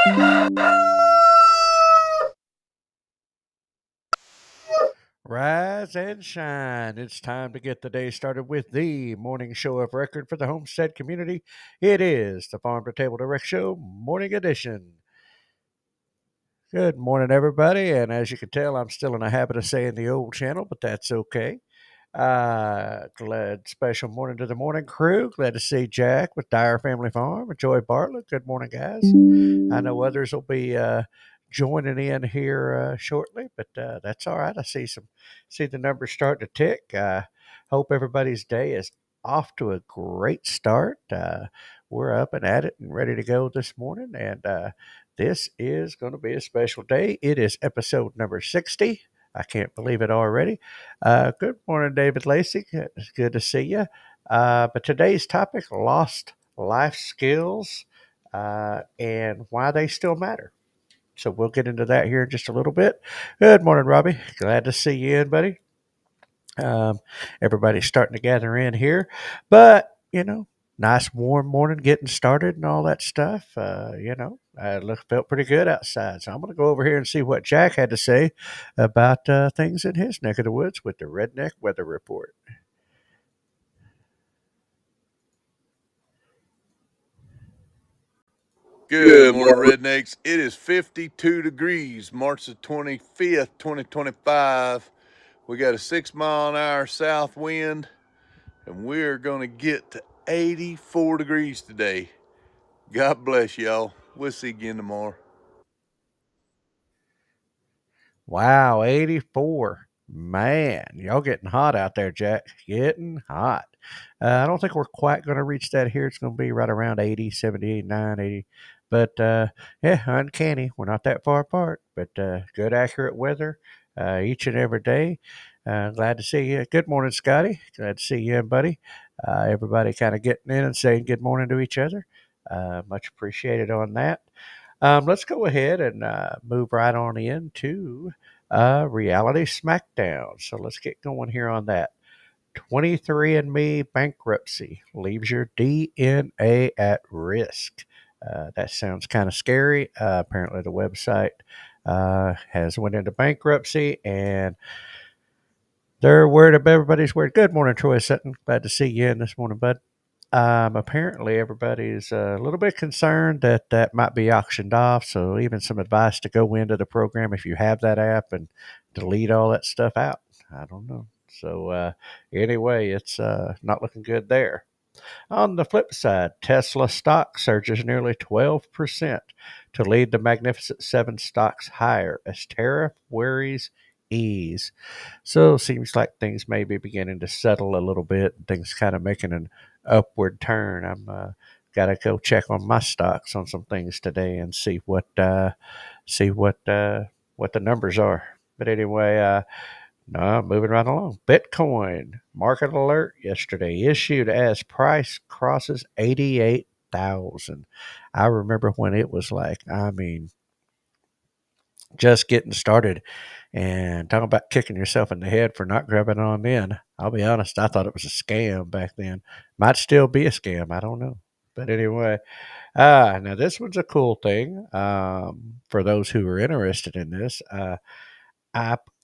Rise and shine. It's time to get the day started with the morning show of record for the Homestead community. It is the Farm2Table Direct Show Morning Edition. Good morning, everybody. And as you can tell, I'm still in a habit of saying the old channel, but that's okay. Glad special morning to the morning crew. Glad to see Jack with Dyer Family Farm and Joy Bartlett. Good morning, guys. I know others will be joining in here shortly, but that's all right. I see the numbers starting to tick. Hope everybody's day is off to a great start. We're up and at it and ready to go this morning, and this is going to be a special day. It is episode number 60. I can't believe it already. Good morning, David Lacey. It's good to see you. But today's topic, lost life skills and why they still matter. So we'll get into that here in just a little bit. Good morning, Robbie. Glad to see you in, buddy. Everybody's starting to gather in here. But, nice warm morning getting started and all that stuff. Felt pretty good outside. So I'm going to go over here and see what Jack had to say about things in his neck of the woods with the Redneck Weather Report. Good morning, Rednecks. It is 52 degrees, March the 25th, 2025. We got a 6-mile-an-hour south wind, and we're going to get to 84 degrees today. God bless y'all. We'll see you again tomorrow. Wow, 84. Man, y'all getting hot out there, Jack. Getting hot. I don't think we're quite going to reach that here. It's going to be right around 80, 70, 89, 80. But yeah, uncanny. We're not that far apart, but good, accurate weather each and every day. Glad to see you. Good morning, Scotty. Glad to see you, buddy. Everybody kind of getting in and saying good morning to each other. Much appreciated on that. Let's go ahead and move right on into Reality Smackdown. So let's get going here on that. 23andMe bankruptcy leaves your DNA at risk. That sounds kind of scary. Apparently, the website has went into bankruptcy, and they're worried about everybody's worried. Good morning, Troy Sutton. Glad to see you in this morning, bud. Apparently, everybody's a little bit concerned that that might be auctioned off. So, even some advice to go into the program if you have that app and delete all that stuff out. I don't know. So, anyway, it's not looking good there. On the flip side, Tesla stock surges nearly 12% to lead the Magnificent Seven stocks higher as tariff worries ease. So, seems like things may be beginning to settle a little bit. Things kind of making an upward turn. I'm got to go check on my stocks on some things today and see what the numbers are. But anyway, no, moving right along. Bitcoin market alert yesterday issued as price crosses 88,000. I remember when it was just getting started, and talking about kicking yourself in the head for not grabbing on then. I'll be honest, I thought it was a scam back then. Might still be a scam. I don't know. But anyway, now this one's a cool thing for those who are interested in this.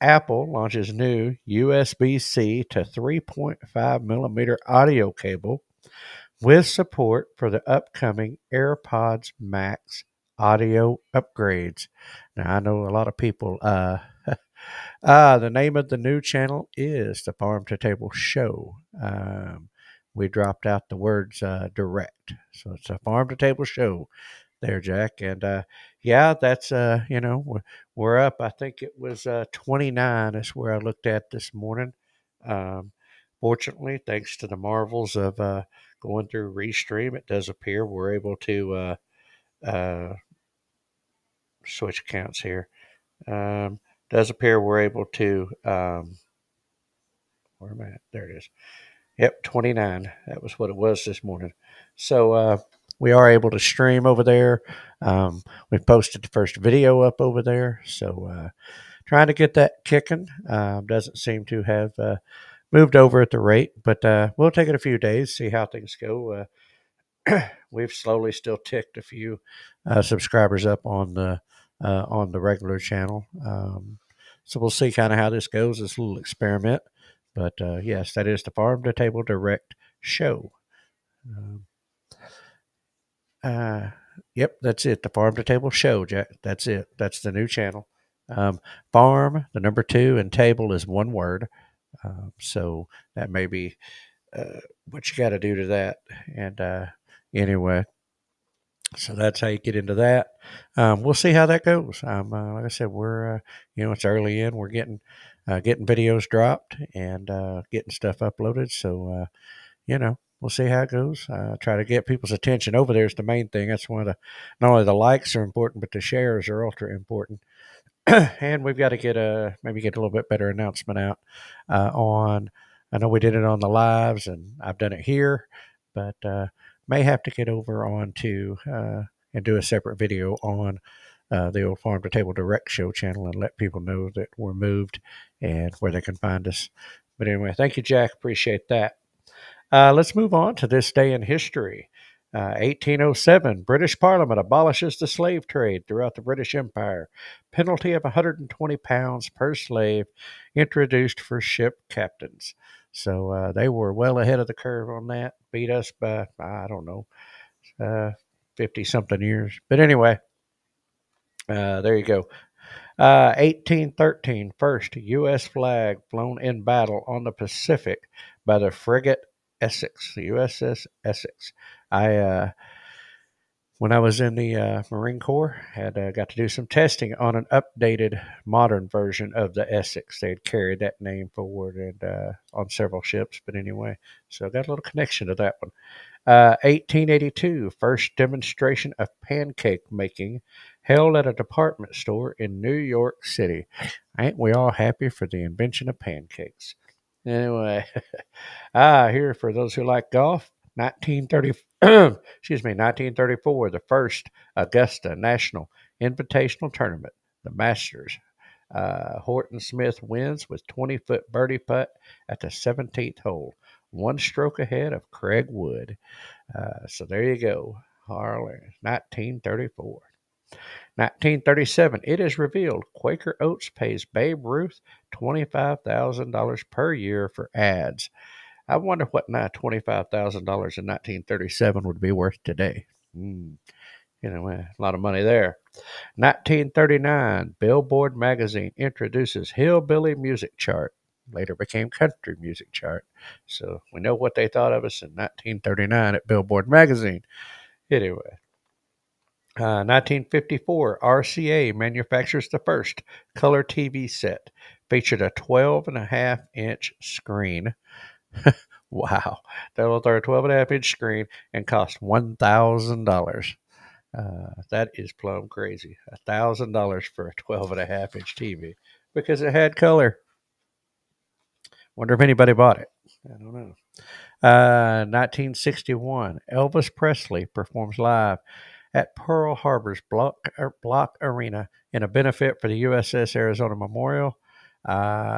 Apple launches new USB-C to 3.5 millimeter audio cable with support for the upcoming AirPods Max audio upgrades. Now, I know a lot of people. The name of the new channel is the Farm2Table Show. We dropped out the words direct. So it's a Farm2Table Show there, Jack. And yeah, that's, we're up. I think it was 29 is where I looked at this morning. Um, Fortunately, thanks to the marvels of going through Restream, it does appear we're able to uh, switch accounts here. Does appear we're able to, where am I at? There it is. Yep, 29. That was what it was this morning. So we are able to stream over there. We posted the first video up over there. So trying to get that kicking. Doesn't seem to have moved over at the rate, but we'll take it a few days, see how things go. we've slowly still ticked a few subscribers up on the regular channel. So we'll see kind of how this goes. This little experiment, but yes, that is the Farm to Table Direct Show. Um, uh, yep, that's it. The Farm to Table Show, Jack. That's it. That's the new channel. Farm, the number 2, and table is one word. So that may be what you got to do to that. And anyway, so that's how you get into that. We'll see how that goes. Like I said, we're it's early in. We're getting videos dropped and getting stuff uploaded. So we'll see how it goes. Try to get people's attention over there is the main thing. That's one of the not only the likes are important, but the shares are ultra important. And we've got to maybe get a little bit better announcement out on. I know we did it on the lives, and I've done it here, but may have to get over on to and do a separate video on the old Farm to Table Direct Show channel and let people know that we're moved and where they can find us. But anyway, thank you, Jack. Appreciate that. Let's move on to this day in history. 1807, British Parliament abolishes the slave trade throughout the British Empire. Penalty of 120 pounds per slave introduced for ship captains. So they were well ahead of the curve on that. Beat us by, I don't know, 50-something years. But anyway, there you go. 1813, first U.S. flag flown in battle on the Pacific by the frigate Essex, the USS Essex. When I was in the Marine Corps, had got to do some testing on an updated, modern version of the Essex. They had carried that name forward and on several ships. But anyway, so I got a little connection to that one. 1882, first demonstration of pancake making held at a department store in New York City. Ain't we all happy for the invention of pancakes? Anyway, here for those who like golf, 1934, the first Augusta National Invitational Tournament, the Masters. Horton Smith wins with 20-foot birdie putt at the 17th hole, one stroke ahead of Craig Wood. So there you go, Harley, 1934. 1937, it is revealed Quaker Oats pays Babe Ruth $25,000 per year for ads. I wonder what now $25,000 in 1937 would be worth today. A lot of money there. 1939, Billboard magazine introduces Hillbilly Music Chart. Later became Country Music Chart. So we know what they thought of us in 1939 at Billboard magazine. Anyway. 1954, RCA manufactures the first color TV set. Featured a 12.5-inch screen. Wow. That was our 12.5-inch screen and cost $1,000. That is plumb crazy. $1,000 for a 12.5-inch TV because it had color. Wonder if anybody bought it. I don't know. 1961, Elvis Presley performs live at Pearl Harbor's Block Arena in a benefit for the USS Arizona Memorial.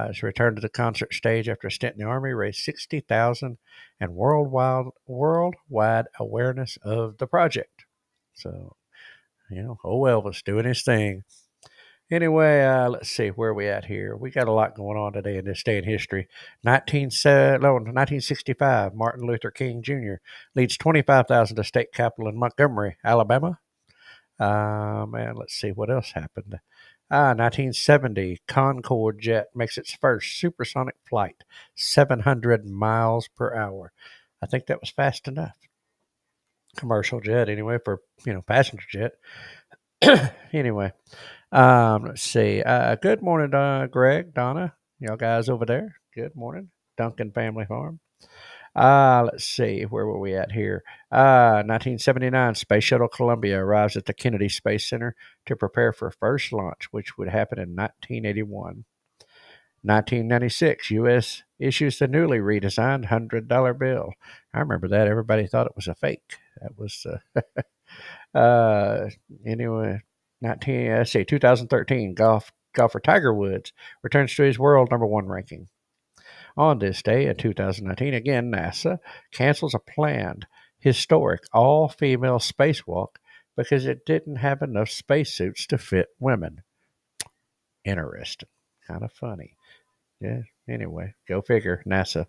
His return to the concert stage after a stint in the Army raised $60,000 and worldwide awareness of the project. So, Elvis doing his thing. Anyway, let's see where we at here. We got a lot going on today in this day in history. 1965, Martin Luther King Jr. leads 25,000 to state capitol in Montgomery, Alabama. And let's see what else happened. 1970, Concorde jet makes its first supersonic flight, 700 miles per hour. I think that was fast enough. Commercial jet, anyway, for passenger jet. Anyway, let's see. Good morning, Greg, Donna, y'all guys over there. Good morning, Duncan Family Farm. Let's see, where were we at here? 1979, Space Shuttle Columbia arrives at the Kennedy Space Center to prepare for first launch, which would happen in 1981. 1996, U.S. issues the newly redesigned $100 bill. I remember that. Everybody thought it was a fake. That was, anyway, 2013, golfer Tiger Woods returns to his world number 1 ranking. On this day in 2019, again, NASA cancels a planned historic all-female spacewalk because it didn't have enough spacesuits to fit women. Interesting. Kind of funny. Yeah, anyway, go figure, NASA.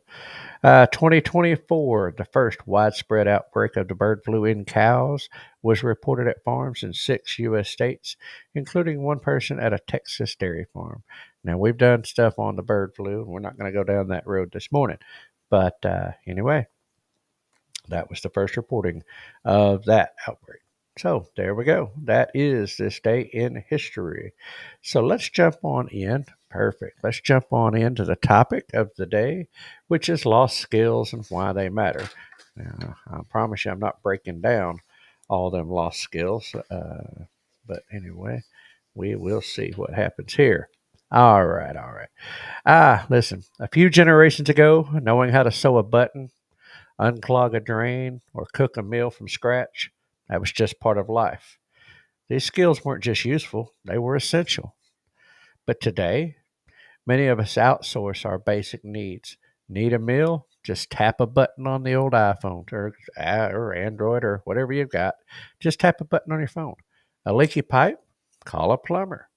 2024, the first widespread outbreak of the bird flu in cows was reported at farms in 6 U.S. states, including one person at a Texas dairy farm. Now, we've done stuff on the bird flu, and we're not going to go down that road this morning. But anyway, that was the first reporting of that outbreak. So there we go. That is this day in history. So let's jump on in. Perfect. Let's jump on into the topic of the day, which is lost skills and why they matter. Now, I promise you, I'm not breaking down all them lost skills. But anyway, we will see what happens here. All right, all right. Listen, a few generations ago, knowing how to sew a button, unclog a drain, or cook a meal from scratch, that was just part of life. These skills weren't just useful, they were essential. But today, many of us outsource our basic needs. Need a meal? Just tap a button on the old iPhone or Android or whatever you've got. Just tap a button on your phone. A leaky pipe? Call a plumber.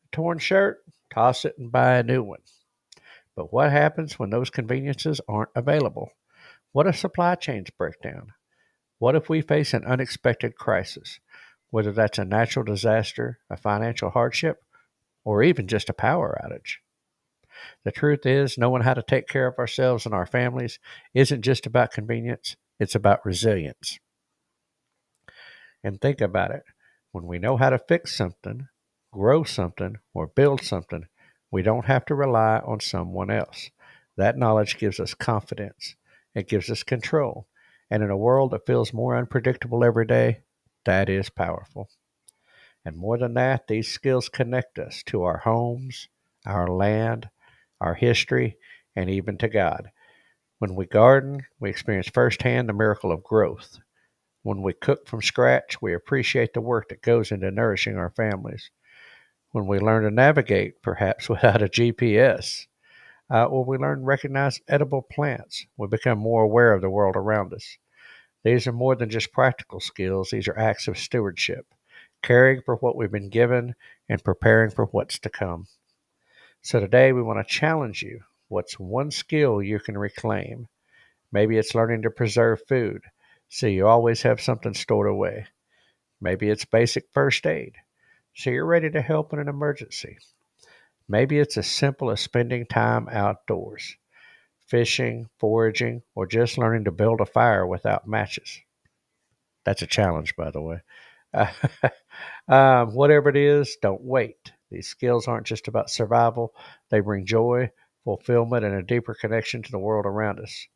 A torn shirt? Toss it and buy a new one. But what happens when those conveniences aren't available? What if supply chains break down? What if we face an unexpected crisis? Whether that's a natural disaster, a financial hardship, or even just a power outage. The truth is, knowing how to take care of ourselves and our families isn't just about convenience, it's about resilience. And think about it. When we know how to fix something, grow something, or build something, we don't have to rely on someone else. That knowledge gives us confidence. It gives us control. And in a world that feels more unpredictable every day, that is powerful. And more than that, these skills connect us to our homes, our land, our history, and even to God. When we garden, we experience firsthand the miracle of growth. When we cook from scratch, we appreciate the work that goes into nourishing our families. When we learn to navigate, perhaps without a GPS, or we learn to recognize edible plants, we become more aware of the world around us. These are more than just practical skills, these are acts of stewardship, caring for what we've been given and preparing for what's to come. So today we want to challenge you. What's one skill you can reclaim? Maybe it's learning to preserve food so you always have something stored away. Maybe it's basic first aid so you're ready to help in an emergency. Maybe it's as simple as spending time outdoors, fishing, foraging, or just learning to build a fire without matches. That's a challenge, by the way. Whatever it is, don't wait. These skills aren't just about survival, they bring joy, fulfillment, and a deeper connection to the world around us.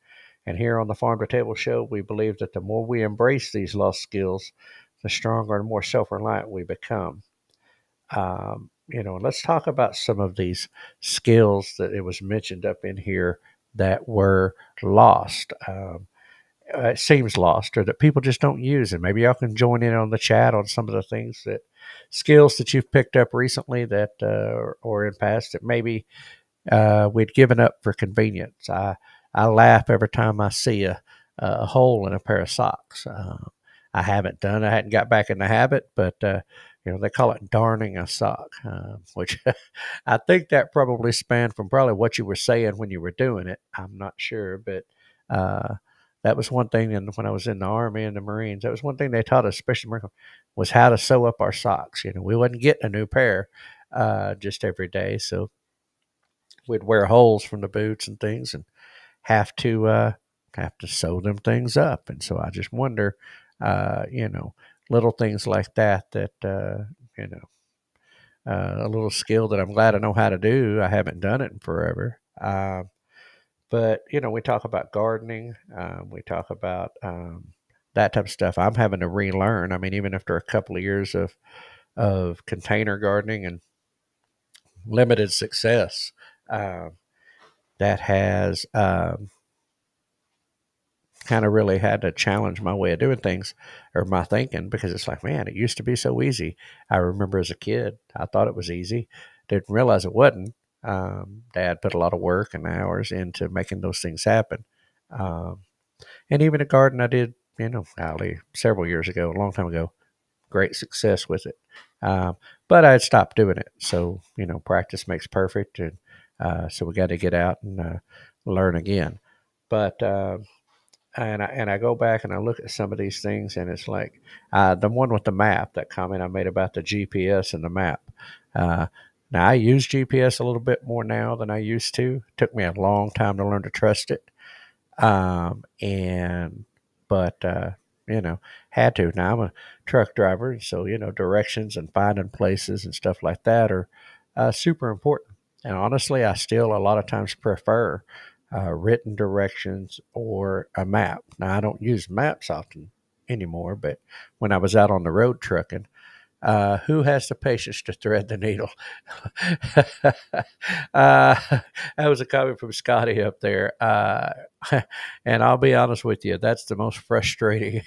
And here on the Farm to Table Show, we believe that the more we embrace these lost skills, the stronger and more self reliant we become. Let's talk about some of these skills that it was mentioned up in here that were lost. It seems lost or that people just don't use. And maybe y'all can join in on the chat on some of the things that skills that you've picked up recently that or in past that maybe we'd given up for convenience. I laugh every time I see a hole in a pair of socks. I haven't done. I hadn't got back in the habit, but they call it darning a sock, which I think that probably spanned from probably what you were saying when you were doing it. I'm not sure, but that was one thing. And when I was in the Army and the Marines, that was one thing they taught us, especially Marine, was how to sew up our socks. We wasn't getting a new pair just every day, so we'd wear holes from the boots and things, and have to sew them things up. And so I just wonder, little things like that. A little skill that I'm glad I know how to do. I haven't done it in forever. But we talk about gardening. We talk about that type of stuff. I'm having to relearn. I mean, even after a couple of years of container gardening and limited success, that has kind of really had to challenge my way of doing things or my thinking, because it's like, man, it used to be so easy. I remember as a kid, I thought it was easy. Didn't realize it wasn't. Dad put a lot of work and hours into making those things happen. And even a garden I did Ali, several years ago, a long time ago. Great success with it. But I had stopped doing it. So, practice makes perfect. And so we got to get out and learn again. But, and I go back and I look at some of these things, and it's like the one with the map, that comment I made about the GPS and the map. Uh, Now, I use GPS a little bit more now than I used to. It took me a long time to learn to trust it. And but had to. Now I'm a truck driver, so directions and finding places and stuff like that are super important. And honestly, I still a lot of times prefer written directions or a map. Now I don't use maps often anymore, but when I was out on the road trucking, who has the patience to thread the needle? That was a comment from Scotty up there. And I'll be honest with you, that's the most frustrating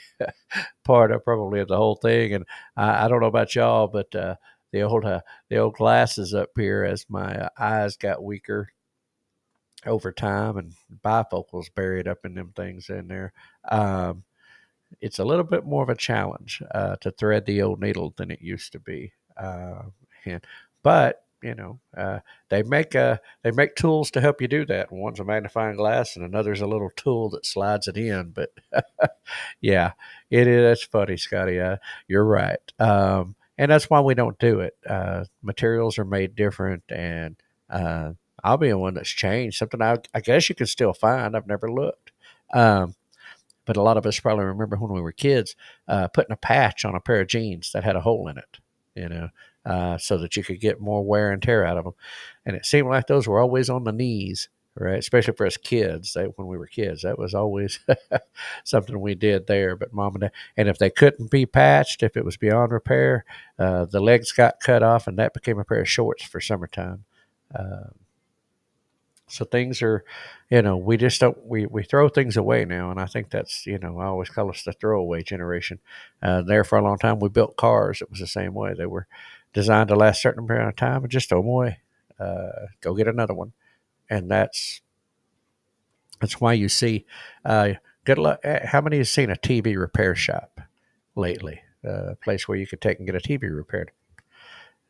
part of probably of the whole thing. And I don't know about y'all, but the old uh, the old glasses up here, as my eyes got weaker over time, and bifocals buried up in them things in there. Um, it's a little bit more of a challenge to thread the old needle than it used to be. And, but they make tools to help you do that. One's a magnifying glass, and another's a little tool that slides it in. But yeah, it is. That's funny, Scotty. You're right. And that's why we don't do it. Materials are made different, and uh, I'll be the one that's changed. Something I guess you can still find. I've never looked. Um, but a lot of us probably remember when we were kids putting a patch on a pair of jeans that had a hole in it, so that you could get more wear and tear out of them. And it seemed like those were always on the knees, right? Especially for us kids. When we were kids, that was always something we did there. But mom and dad, and if they couldn't be patched, if it was beyond repair, the legs got cut off, and that became a pair of shorts for summertime. Uh, so things are, we just don't, we throw things away now. And I think that's, I always call us the throwaway generation. There for a long time, we built cars. It was the same way. They were designed to last a certain period of time and just throw them away. Go get another one. And that's why you see, good luck. How many have seen a TV repair shop lately? A place where you could take and get a TV repaired.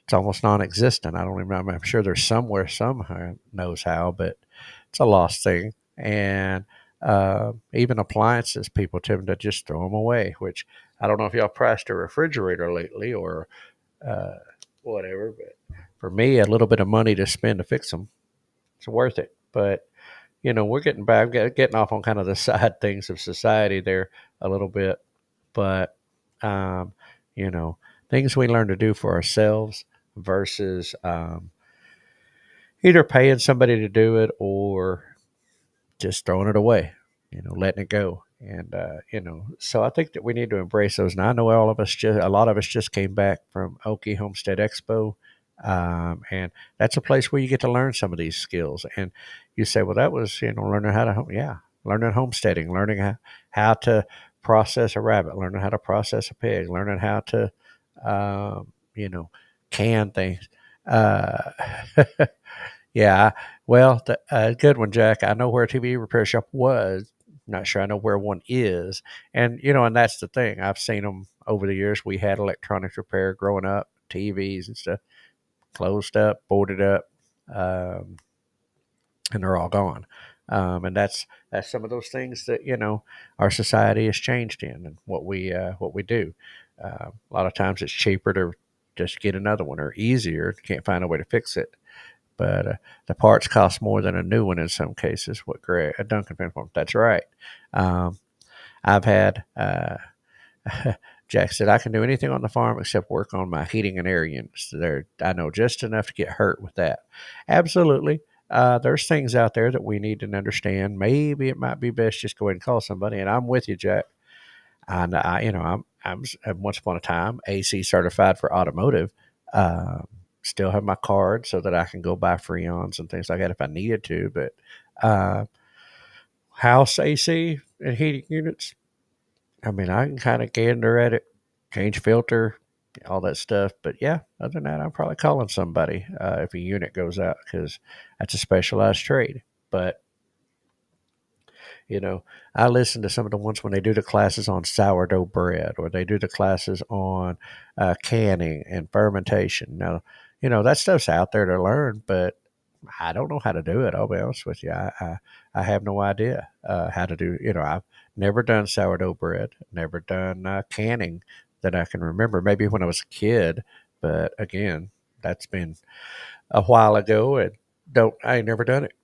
It's almost non-existent. I don't even. I'm sure there's somewhere somehow knows how, but it's a lost thing. And even appliances, people tend to just throw them away. Which I don't know if y'all priced a refrigerator lately or uh, whatever, but for me, a little bit of money to spend to fix them, it's worth it. But we're getting back, getting off on kind of the side things of society there a little bit, but um, you know, things we learn to do for ourselves versus either paying somebody to do it or just throwing it away, letting it go. And, so I think that we need to embrace those. And I know a lot of us just came back from Okie Homestead Expo. And that's a place where you get to learn some of these skills. And you say, well, that was, learning how to, yeah, learning homesteading, learning how to process a rabbit, learning how to process a pig, learning how to, you know, can things. Uh, yeah, well, good one, Jack. I know where a TV repair shop was. Not sure I know where one is. And that's the thing. I've seen them over the years. We had electronics repair growing up, TVs and stuff, closed up, boarded up, um, and they're all gone. And that's some of those things that our society has changed in, and what we do. A lot of times it's cheaper to just get another one, or easier. Can't find a way to fix it, but the parts cost more than a new one in some cases. What Greg Duncan pinpointed. That's right. Um, I've had Jack said I can do anything on the farm except work on my heating and air units. There, I know just enough to get hurt with that. Absolutely. There's things out there that we need to understand. Maybe it might be best just go ahead and call somebody. And I'm with you, Jack. And I'm once upon a time AC certified for automotive. Still have my card so that I can go buy Freons and things like that if I needed to. But uh, house AC and heating units, I mean, I can kind of gander at it, change filter, all that stuff. But yeah, other than that, I'm probably calling somebody if a unit goes out because that's a specialized trade. But I listen to some of the ones when they do the classes on sourdough bread, or they do the classes on canning and fermentation. Now, that stuff's out there to learn, but I don't know how to do it. I'll be honest with you. I have no idea how to do. I've never done sourdough bread, never done canning that I can remember. Maybe when I was a kid, but again, that's been a while ago, and don't I ain't never done it.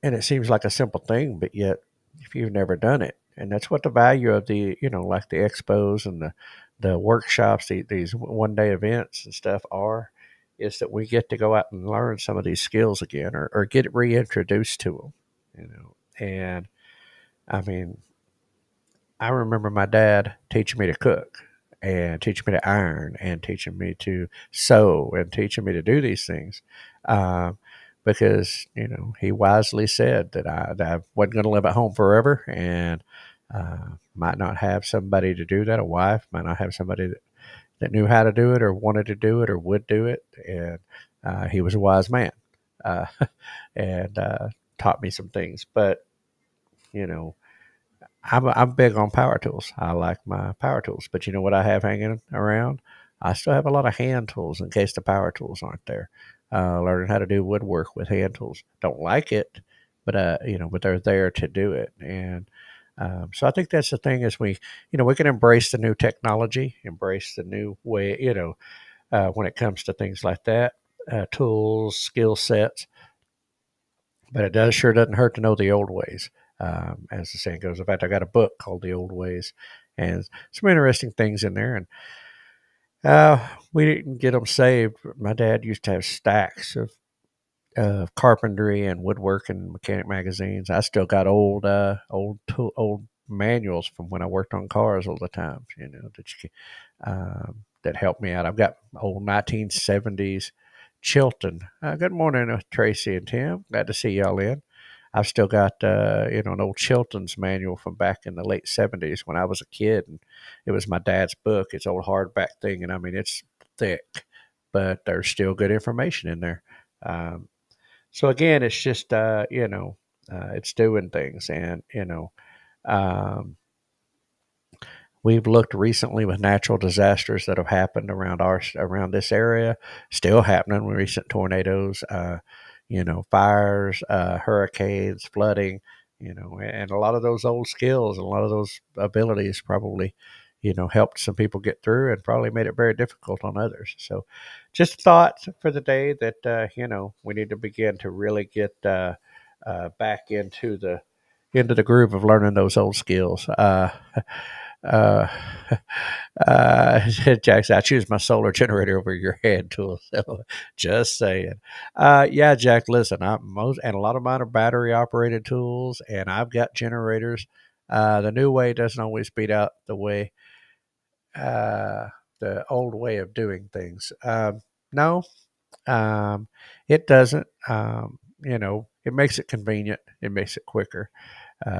And it seems like a simple thing, but yet if you've never done it, and that's what the value of the like the expos and the workshops, these 1 day events and stuff are, is that we get to go out and learn some of these skills again, or get reintroduced to them. And I mean, I remember my dad teaching me to cook and teaching me to iron and teaching me to sew and teaching me to do these things. Um, because, he wisely said that I wasn't going to live at home forever, and might not have somebody to do that, a wife, might not have somebody that knew how to do it or wanted to do it or would do it. And he was a wise man, uh, and taught me some things. But, you know, I'm big on power tools. I like my power tools, but you know what I have hanging around? I still have a lot of hand tools in case the power tools aren't there. Learning how to do woodwork with hand tools. Don't like it, but but they're there to do it. And so I think that's the thing is we can embrace the new technology, embrace the new way, when it comes to things like that, tools, skill sets. But it sure doesn't hurt to know the old ways. As the saying goes. In fact, I got a book called The Old Ways, and some interesting things in there. And we didn't get them saved. My dad used to have stacks of carpentry and woodwork and mechanic magazines. I still got old manuals from when I worked on cars all the time. That helped me out. I've got old 1970s Chilton. Good morning, Tracy and Tim. Glad to see y'all in. I've still got an old Chilton's manual from back in the late '70s when I was a kid, and it was my dad's book. It's old hardback thing, and I mean it's thick, but there's still good information in there. So again, it's just it's doing things, and um, we've looked recently with natural disasters that have happened around this area, still happening with recent tornadoes, fires, hurricanes, flooding, and a lot of those old skills, a lot of those abilities probably, helped some people get through and probably made it very difficult on others. So just thoughts for the day that, we need to begin to really get back into the groove of learning those old skills. Uh, Jackson, I choose my solar generator over your hand tool. So just saying. Yeah, Jack, listen, and a lot of mine are battery operated tools, and I've got generators. The new way doesn't always beat out uh, the old way of doing things. No, it doesn't. It makes it convenient. It makes it quicker.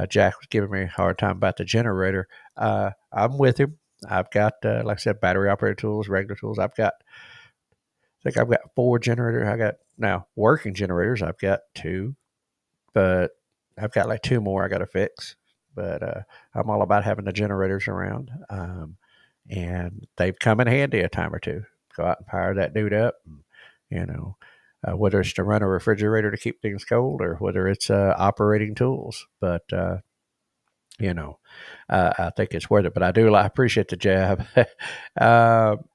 Jack was giving me a hard time about the generator. I'm with him. I've got, like I said, battery operated tools, regular tools. I think I've got 4 generators. I got now working generators. I've got 2, but I've got like 2 more I got to fix. But I'm all about having the generators around, and they've come in handy a time or two. Go out and power that dude up. And, whether it's to run a refrigerator to keep things cold or whether it's operating tools. But I think it's worth it. But I appreciate the jab,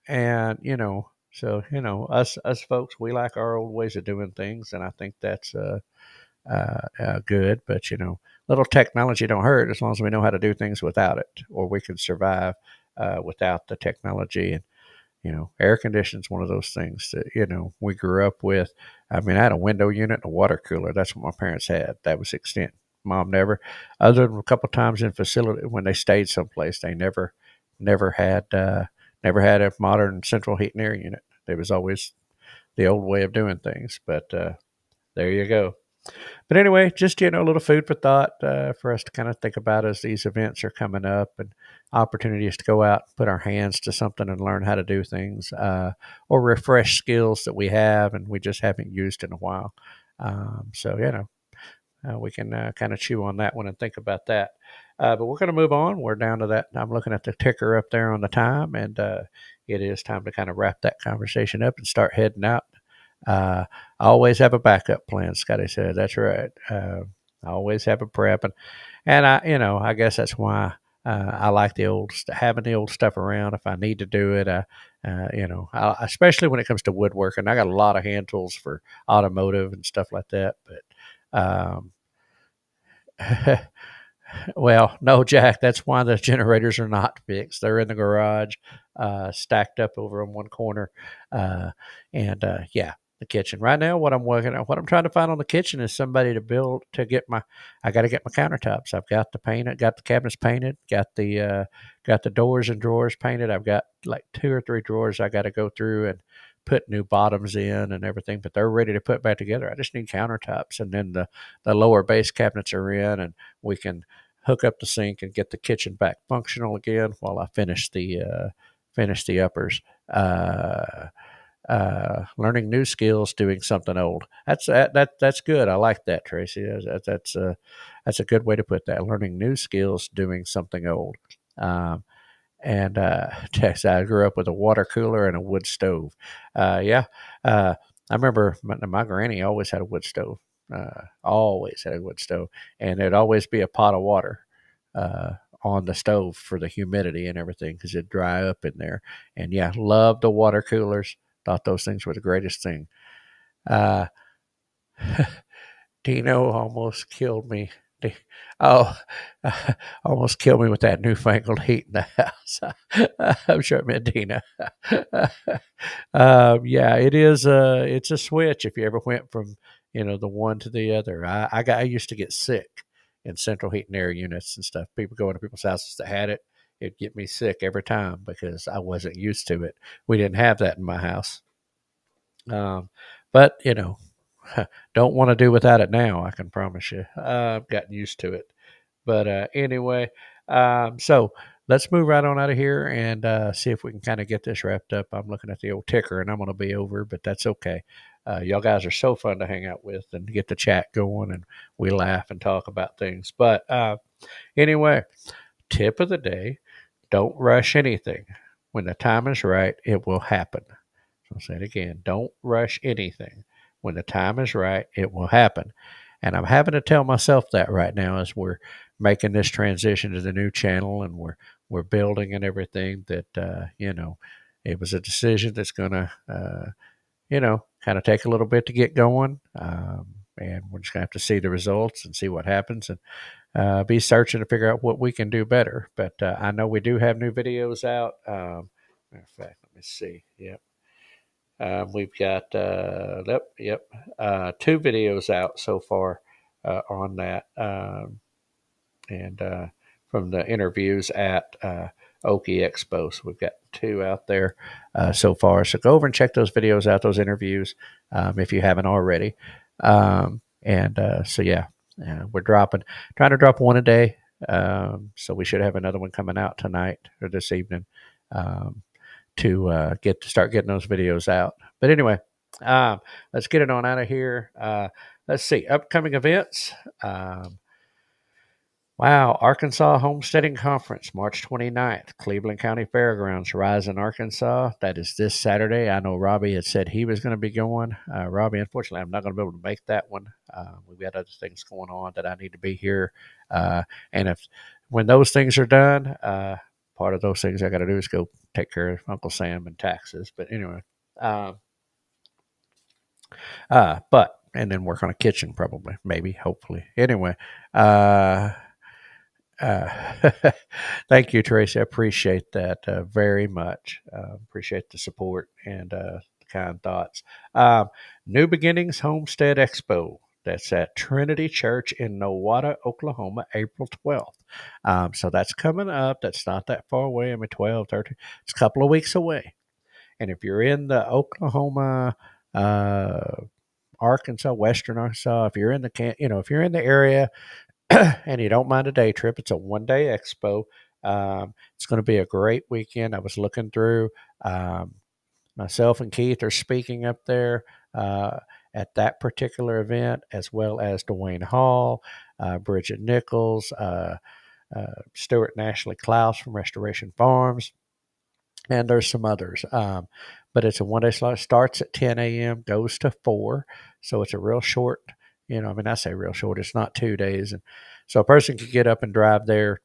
and so us folks, we like our old ways of doing things, and I think that's good. But little technology don't hurt as long as we know how to do things without it, or we can survive without the technology. And air conditioning is one of those things that, we grew up with. I mean, I had a window unit and a water cooler. That's what my parents had. That was the extent. Mom never, other than a couple of times in facility when they stayed someplace, they never had a modern central heat and air unit. There was always the old way of doing things. But there you go. But anyway, just a little food for thought for us to kind of think about as these events are coming up, and opportunities to go out, put our hands to something, and learn how to do things, or refresh skills that we have and we just haven't used in a while. So we can kind of chew on that one and think about that. But we're going to move on. We're down to that. I'm looking at the ticker up there on the time, and it is time to kind of wrap that conversation up and start heading out. I always have a backup plan, Scotty said. That's right. I always have a prep, and I guess that's why I like having the old stuff around. If I need to do it, especially when it comes to woodworking, I got a lot of hand tools for automotive and stuff like that. But well, no, Jack, that's why the generators are not fixed. They're in the garage, stacked up over in one corner, and yeah, the kitchen. Right now, what I'm trying to find on the kitchen is somebody to build to get my. I got to get my countertops. I've got the painted, got the cabinets painted, got the doors and drawers painted. I've got like 2 or 3 drawers I got to go through and put new bottoms in and everything, but they're ready to put back together. I just need countertops, and then the lower base cabinets are in, and we can hook up the sink and get the kitchen back functional again while I finish the uppers. Learning new skills, doing something old. That's good. I like that, Tracy. That's a good way to put that. Learning new skills, doing something old. Um, and Texas, I grew up with a water cooler and a wood stove. Yeah, I remember my granny always had a wood stove. Always had a wood stove, and there'd always be a pot of water on the stove for the humidity and everything because it'd dry up in there. And yeah, loved the water coolers. Thought those things were the greatest thing. Uh, Dino almost killed me. Oh, almost killed me with that newfangled heat in the house. I'm sure it meant Dina. Yeah, it is. It's a switch. If you ever went from the one to the other, I used to get sick in central heat and air units and stuff. People going to people's houses that had it, it'd get me sick every time because I wasn't used to it. We didn't have that in my house. But don't want to do without it now. I can promise you. I've gotten used to it. But anyway, so let's move right on out of here and see if we can kind of get this wrapped up. I'm looking at the old ticker and I'm going to be over, but that's okay. Y'all guys are so fun to hang out with and get the chat going, and we laugh and talk about things. But anyway, tip of the day: don't rush anything. When the time is right, it will happen. I'll say it again. Don't rush anything. When the time is right, it will happen. And I'm having to tell myself that right now as we're making this transition to the new channel and we're building and everything that it was a decision that's going to kind of take a little bit to get going. And we're just going to have to see the results and see what happens and be searching to figure out what we can do better. But I know we do have new videos out. Matter of fact, let me see. Yep. We've got 2 videos out so far on that, and from the interviews at Okie Expo. So we've got 2 out there so far. So go over and check those videos out, those interviews, if you haven't already. So yeah, we're trying to drop 1 a day. So we should have another one coming out tonight or this evening. To start getting those videos out. But anyway, let's get it on out of here. Let's see, upcoming events. Wow, Arkansas Homesteading Conference, March 29th, Cleveland County Fairgrounds, Rising, Arkansas. That is this Saturday. I know Robbie had said he was going to be going. Robbie, unfortunately, I'm not going to be able to make that one. We've got other things going on that I need to be here. And when those things are done, part of those things I got to do is go take care of Uncle Sam and taxes. But anyway, and then work on a kitchen probably, maybe, hopefully. Anyway, thank you, Tracy. I appreciate that very much. Appreciate the support and the kind thoughts. New Beginnings Homestead Expo. That's at Trinity Church in Nowata, Oklahoma, April 12th. So that's coming up. That's not that far away. I mean, 12, 13. It's a couple of weeks away. And if you're in the Oklahoma, Arkansas, Western Arkansas, if you're in if you're in the area and you don't mind a day trip, it's a 1-day expo. It's going to be a great weekend. I was looking through. Myself and Keith are speaking up there. at that particular event, as well as Dwayne Hall, Bridget Nichols, Stuart and Ashley Klaus from Restoration Farms, and there's some others. But it's a one-day slot. Starts at 10 a.m., goes to 4, so it's a real short. I mean, I say real short. It's not 2 days, and so a person could get up and drive there,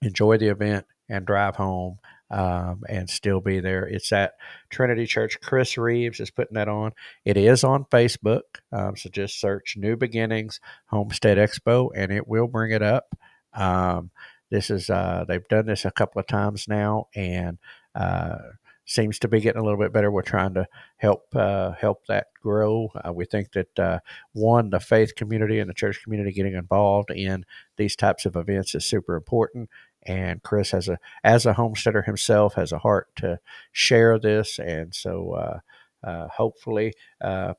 enjoy the event, and drive home, and still be there. It's at Trinity Church. Chris Reeves is putting that on. It is on Facebook, so just search New Beginnings Homestead Expo, and it will bring it up. This is they've done this a couple of times now, and seems to be getting a little bit better. We're trying to help that grow. We think that the faith community and the church community getting involved in these types of events is super important. And Chris as a homesteader himself, has a heart to share this, and so hopefully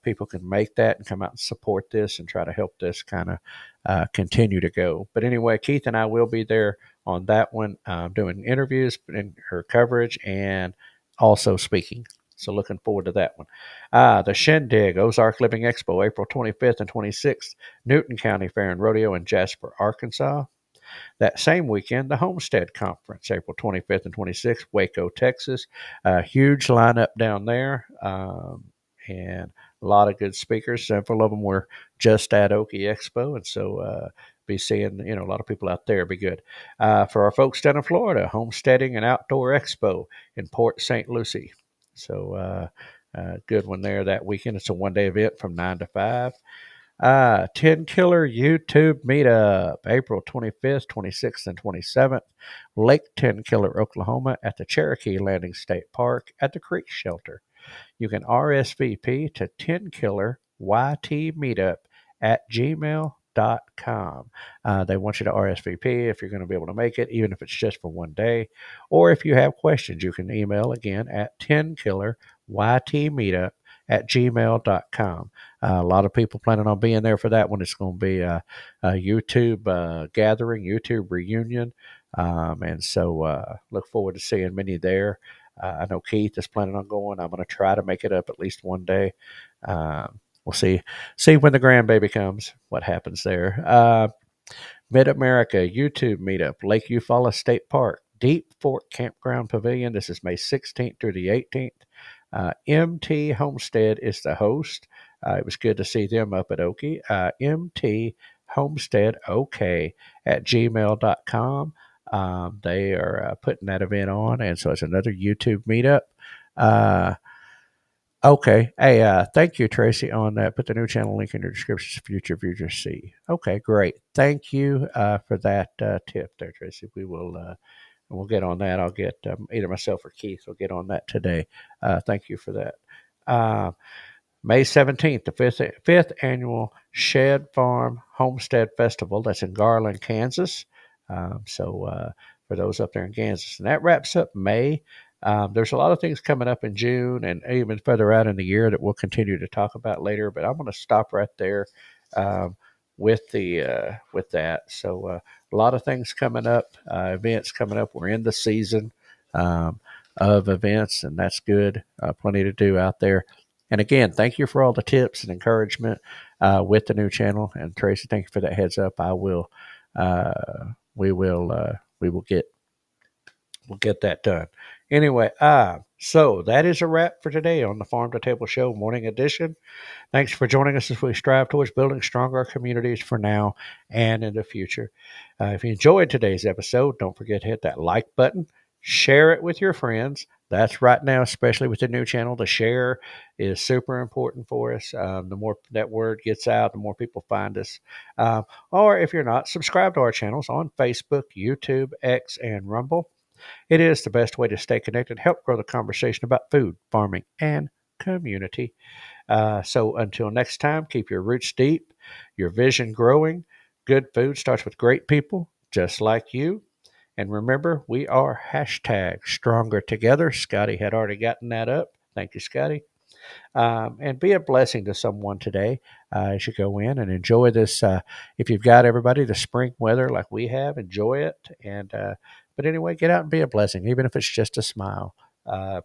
people can make that and come out and support this and try to help this kind of continue to go. But anyway, Keith and I will be there on that one, doing interviews and her coverage, and also speaking. So looking forward to that one. The Shindig Ozark Living Expo, April 25th and 26th, Newton County Fair and Rodeo in Jasper, Arkansas. That same weekend, the Homestead Conference, April 25th and 26th, Waco, Texas. Huge lineup down there, and a lot of good speakers. Several of them were just at Okie Expo, and so be seeing a lot of people out there. Be good. For our folks down in Florida, Homesteading and Outdoor Expo in Port St. Lucie. So good one there that weekend. It's a one-day event from 9 to 5. 10 Killer YouTube Meetup, April 25th, 26th, and 27th, Lake 10 Killer, Oklahoma, at the Cherokee Landing State Park at the Creek Shelter. You can RSVP to 10 Killer YT Meetup at gmail.com. They want you to RSVP if you're going to be able to make it, even if it's just for one day. Or if you have questions, you can email again at 10 Killer YT Meetup at gmail.com. A lot of people planning on being there for that one. It's going to be a YouTube gathering, YouTube reunion. And so look forward to seeing many there. I know Keith is planning on going. I'm going to try to make it up at least one day. We'll see when the grandbaby comes, what happens there. Mid-America YouTube Meetup, Lake Eufaula State Park, Deep Fork Campground Pavilion. This is May 16th through the 18th. MT Homestead is the host. It was good to see them up at Okie. MT Homestead OK at gmail.com. They are putting that event on, and so it's another YouTube meetup. Okay. Hey, thank you, Tracy, on that. Put the new channel link in your description for future viewers to see. Okay, great. Thank you for that tip there, Tracy. We'll get on that. I'll get either myself or Keith will get on that today. Thank you for that. May 17th, the fifth annual Shed Farm Homestead Festival. That's in Garland, Kansas. So for those up there in Kansas. And that wraps up May. There's a lot of things coming up in June and even further out in the year that we'll continue to talk about later. But I'm going to stop right there with that. So a lot of things coming up, events coming up. We're in the season of events, and that's good. Plenty to do out there. And again, thank you for all the tips and encouragement with the new channel. And Tracy, thank you for that heads up. We'll get that done. Anyway, so that is a wrap for today on the Farm to Table Show Morning Edition. Thanks for joining us as we strive towards building stronger communities for now and in the future. If you enjoyed today's episode, don't forget to hit that like button. Share it with your friends. That's right now, especially with the new channel. The share is super important for us. The more that word gets out, the more people find us. Or if you're not, subscribe to our channels on Facebook, YouTube, X, and Rumble. It is the best way to stay connected, help grow the conversation about food, farming, and community. So until next time, keep your roots deep, your vision growing. Good food starts with great people, just like you. And remember, we are #stronger together. Scotty had already gotten that up. Thank you, Scotty. And be a blessing to someone today as you go in and enjoy this. If you've got everybody the spring weather like we have, enjoy it. And but anyway, get out and be a blessing, even if it's just a smile.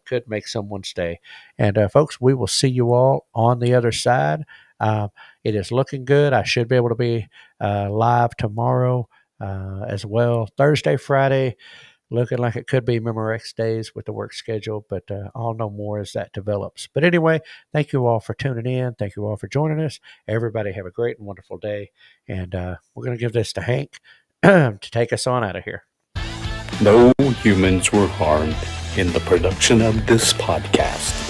could make someone's day. And folks, we will see you all on the other side. It is looking good. I should be able to be live tomorrow as well. Thursday, Friday, looking like it could be Memorex days with the work schedule, but I'll know more as that develops. But anyway, thank you all for tuning in. Thank you all for joining us. Everybody have a great and wonderful day. And we're going to give this to Hank to take us on out of here. No humans were harmed in the production of this podcast.